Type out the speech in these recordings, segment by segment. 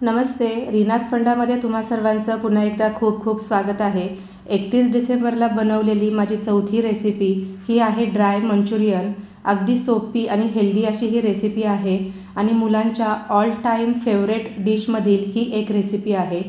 नमस्ते, रीनास फंडामध्ये तुम्हा सर्वांचं पुन्हा एकदा खूप खूप स्वागत आहे। 31 डिसेंबरला बनवलेली माझी चौथी रेसिपी ही आहे ड्राय मंचुरियन। अगदी सोपी आणि हेल्दी अशी ही रेसिपी आहे आणि मुलांच्या ऑल टाइम फेवरेट डिशमधील ही एक रेसिपी आहे।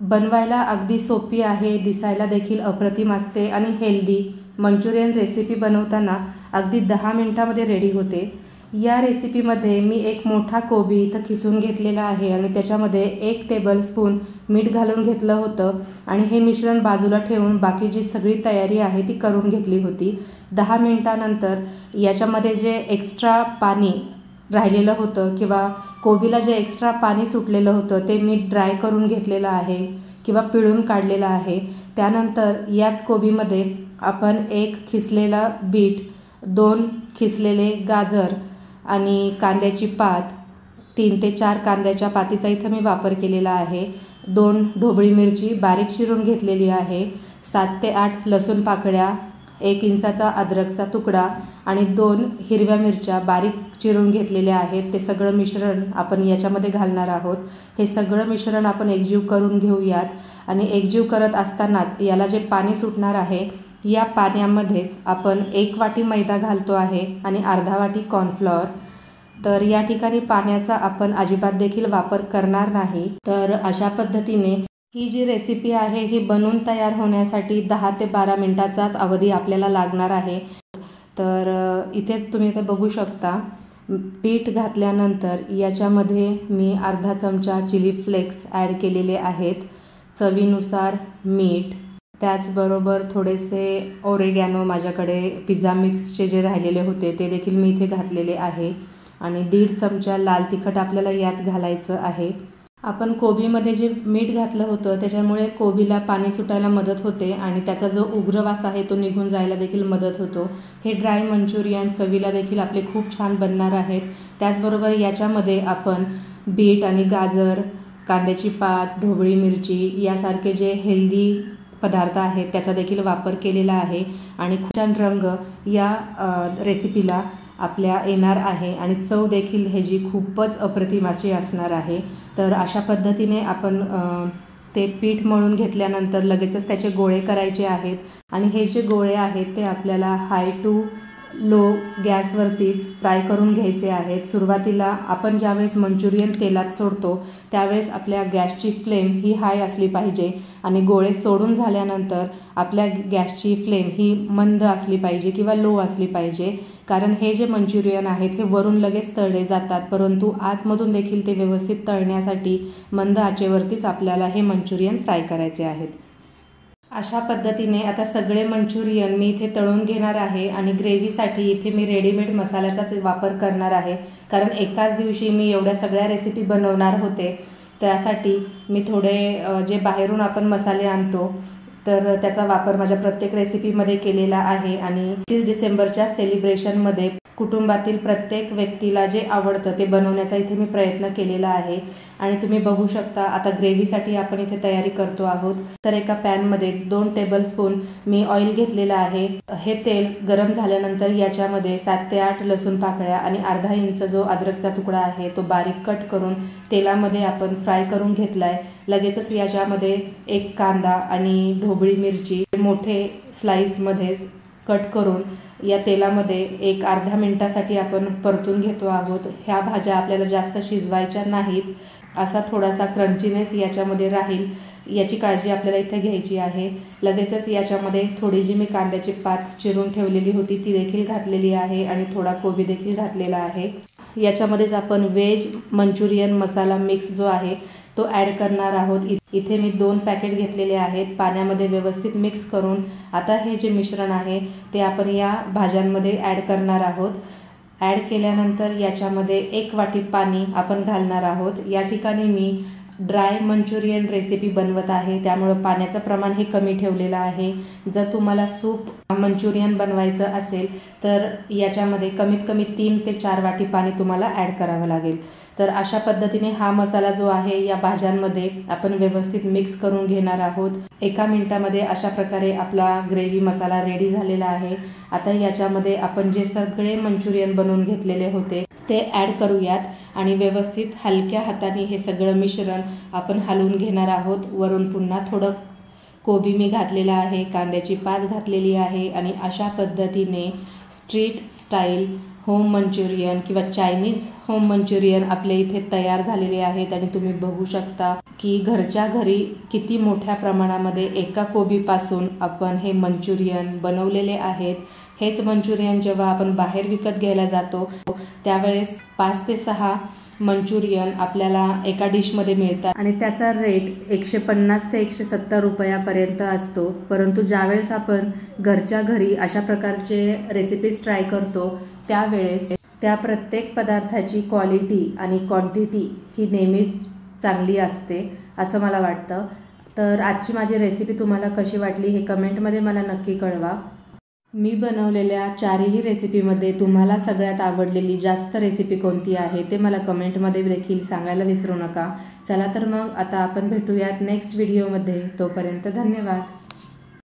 बनवायला अगदी सोपी आहे, दिसायला देखील अप्रतिम असते आणि हेल्दी मंचुरियन रेसिपी बनवताना अगदी 10 मिनिटांमध्ये रेडी होते। या रेसिपीमध्ये मी एक मोठा कोबी इथं खिसून घेतलेला आहे आणि त्याच्यामध्ये 1 टेबलस्पून मीठ घालून घेतलं होतं आणि हे मिश्रण बाजूला ठेवून बाकी जी सगळी तयारी आहे ती करून घेतली होती। 10 मिनिटांनंतर याच्यामध्ये जे एक्स्ट्रा पाणी राहिलेलं होतं किंवा कोबीला जे एक्स्ट्रा पाणी सुटलेलं होतं ते मी ड्राय करून घेतलेलं आहे किंवा पिळून काढलेलं आहे। त्यानंतर याच कोबीमध्ये आपण 1 खिसलेला बीट, 2 खिसलेले गाजर आणि कांद्याची पात, 3 ते 4 कांद्याच्या पातीचा इथं मी वापर केलेला आहे। 2 ढोबळी मिरची बारीक चिरून घेतलेली आहे, 7 ते 8 लसूण पाकळ्या, 1 इंचाचा अद्रकचा तुकडा आणि 2 हिरव्या मिरच्या बारीक चिरून घेतलेल्या आहेत। ते सगळं मिश्रण आपण याच्यामध्ये घालणार आहोत। हे सगळं मिश्रण आपण एकजीव करून घेऊयात आणि एकजीव करत असतानाच याला जे पाणी सुटणार आहे या पाण्यामध्येच आपण 1 वाटी मैदा घालतो आहे आणि अर्धा वाटी कॉर्नफ्लॉवर। तर या ठिकाणी पाण्याचा आपण अजिबात देखील वापर करणार नाही। तर अशा पद्धतीने ही जी रेसिपी आहे ही बनवून तयार होण्यासाठी 10 ते 12 मिनिटाचाच अवधी आपल्याला लागणार आहे। तर इथेच तुम्ही इथे बघू शकता, पीठ घातल्यानंतर याच्यामध्ये मी अर्धा चमचा चिली फ्लेक्स ॲड केलेले आहेत, चवीनुसार मीठ, त्याचबरोबर थोडेसे ओरेगॅनो माझ्याकडे पिझ्झा मिक्सचे जे राहिलेले होते ते देखील मी इथे घातलेले आहे आणि 1.5 चमचा लाल तिखट आपल्याला यात घालायचं आहे। आपण कोबीमध्ये जे मीठ घातलं होतं त्याच्यामुळे कोबीला पाणी सुटायला मदत होते आणि त्याचा जो उग्र वास आहे तो निघून जायला देखील मदत होतो। हे ड्राय मंचुरियन चवीला देखील आपले खूप छान बनणार आहेत। त्याचबरोबर याच्यामध्ये आपण बीट आणि गाजर, कांद्याची पात, ढोबळी मिरची यासारखे जे हेल्दी पदार्थ आहेत त्याचा देखील वापर केलेला आहे आणि खूप छान रंग या रेसिपीला आपल्या येणार आहे आणि चव देखील ह्याची खूपच अप्रतिम अशी असणार आहे। तर अशा पद्धतीने आपण ते पीठ मळून घेतल्यानंतर लगेचच त्याचे गोळे करायचे आहेत आणि हे जे गोळे आहेत ते आपल्याला हाय टू लो गॅसवरतीच फ्राय करून घ्यायचे आहेत। सुरुवातीला आपण ज्यावेळेस मंचुरियन तेलात सोडतो त्यावेळेस आपल्या गॅसची फ्लेम ही हाय असली पाहिजे आणि गोळे सोडून झाल्यानंतर आपल्या गॅसची फ्लेम ही मंद असली पाहिजे किंवा लो असली पाहिजे, कारण हे जे मंचुरियन आहेत हे वरून लगेच तळले जातात परंतु आतमधून देखील ते व्यवस्थित तळण्यासाठी मंद आचेवरतीच आपल्याला हे मंचुरियन फ्राय करायचे आहेत। अशा पद्धतीने आता सगळे मंचुरियन मी इथे तळून घेणार आहे आणि ग्रेव्हीसाठी इथे मी रेडीमेड मसाल्याचाच वापर करणार आहे, कारण एकाच दिवशी मी एवढ्या सगळ्या रेसिपी बनवणार होते। त्यासाठी मी थोडे जे बाहेरून आपण मसाले आणतो तर त्याचा वापर माझ्या प्रत्येक रेसिपीमध्ये केलेला आहे आणि 30 डिसेंबरच्या सेलिब्रेशनमध्ये कुटुंबातील प्रत्येक व्यक्तीला जे आवडतं ते बनवण्याचा इथे मी प्रयत्न केलेला आहे आणि तुम्ही बघू शकता आता ग्रेव्हीसाठी आपण इथे तयारी करतो आहोत। तर एका पॅनमध्ये 2 टेबलस्पून मी ऑइल घेतलेलं आहे। हे तेल गरम झाल्यानंतर याच्यामध्ये 7 ते 8 लसूण पाकळ्या आणि अर्धा इंच जो अद्रकचा तुकडा आहे तो बारीक कट करून तेलामध्ये आपण फ्राय करून घेतलाय। लगेचच याच्यामध्ये 1 कांदा आणि ढोबळी मिरची मोठे स्लाइसमध्ये कट करून या तेलामध्ये एक अर्ध्या मिनिटासाठी आपण परतून घेतो आहोत। ह्या भाज्या आपल्याला जास्त शिजवायच्या नाहीत, असा थोडासा क्रंचीनेस याच्यामध्ये राहील याची काळजी आपल्याला इथे घ्यायची आहे। लगेचच याच्यामध्ये थोडी जी मी कांद्याची पात चिरून ठेवलेली होती ती देखील घातलेली आहे आणि थोडा कोबी देखील घातलेला आहे। याच्यामध्येच आपण व्हेज मंचुरियन मसाला मिक्स जो आहे तो ॲड करणार आहोत। इथे मी 2 पॅकेट घेतलेले आहेत, पाण्यामध्ये व्यवस्थित मिक्स करून आता हे जे मिश्रण आहे ते आपण या भाज्यांमध्ये ॲड करणार आहोत। ॲड केल्यानंतर याच्यामध्ये 1 वाटी पाणी आपण घालणार आहोत। या ठिकाणी मी ड्राय मंचुरियन रेसिपी बनवत आहे त्यामुळे पाण्याचं प्रमाण हे कमी ठेवलेलं आहे। जर तुम्हाला सूप मंचुरियन बनवायचं असेल तर याच्यामध्ये कमीत कमी 3 ते 4 वाटी पाणी तुम्हाला ॲड करावं लागेल। तर अशा पद्धतीने हा मसाला जो आहे या भाज्यांमध्ये आपण व्यवस्थित मिक्स करून घेणार आहोत। 1 मिनिटामध्ये अशा प्रकारे आपला ग्रेव्ही मसाला रेडी झालेला आहे। आता याच्यामध्ये आपण जे सगळे मंचुरियन बनवून घेतलेले होते ते ॲड करूयात आणि व्यवस्थित हलक्या हाताने हे सगळं मिश्रण आपण हलवून घेणार आहोत। वरून पुन्हा थोडं कोबी मी घातलेला आहे, कांद्याची पात घातलेली आहे आणि अशा पद्धतीने स्ट्रीट स्टाईल होम मंचुरियन किंवा चायनीज होम मंचुरियन आपल्या इथे तयार झालेले आहेत। आणि तुम्ही बघू शकता की घरच्या घरी किती मोठ्या प्रमाणामध्ये एका कोबीपासून आपण हे मंचुरियन बनवलेले आहेत। हेच मंचुरियन जेव्हा आपण बाहेर विकत घ्यायला जातो त्यावेळेस 5 ते 6 मंचुरियन आपल्याला एका डिशमध्ये मिळतात आणि त्याचा रेट 150 ते 170 रुपयापर्यंत असतो। परंतु ज्यावेळेस आपण घरच्या घरी अशा प्रकारचे रेसिपीज ट्राय करतो त्यावेळेस त्या प्रत्येक पदार्थाची क्वालिटी आणि क्वांटिटी ही नेहमीच चांगली असते असं मला वाटतं। तर आजची माझी रेसिपी तुम्हाला कशी वाटली हे कमेंटमध्ये मला नक्की कळवा। मी बनवलेल्या 4ही रेसिपीमध्ये तुम्हाला सगळ्यात आवडलेली जास्त रेसिपी कोणती आहे ते मला कमेंटमध्ये देखील सांगायला विसरू नका। चला तर मग आता आपण भेटूयात नेक्स्ट व्हिडिओमध्ये। तोपर्यंत धन्यवाद।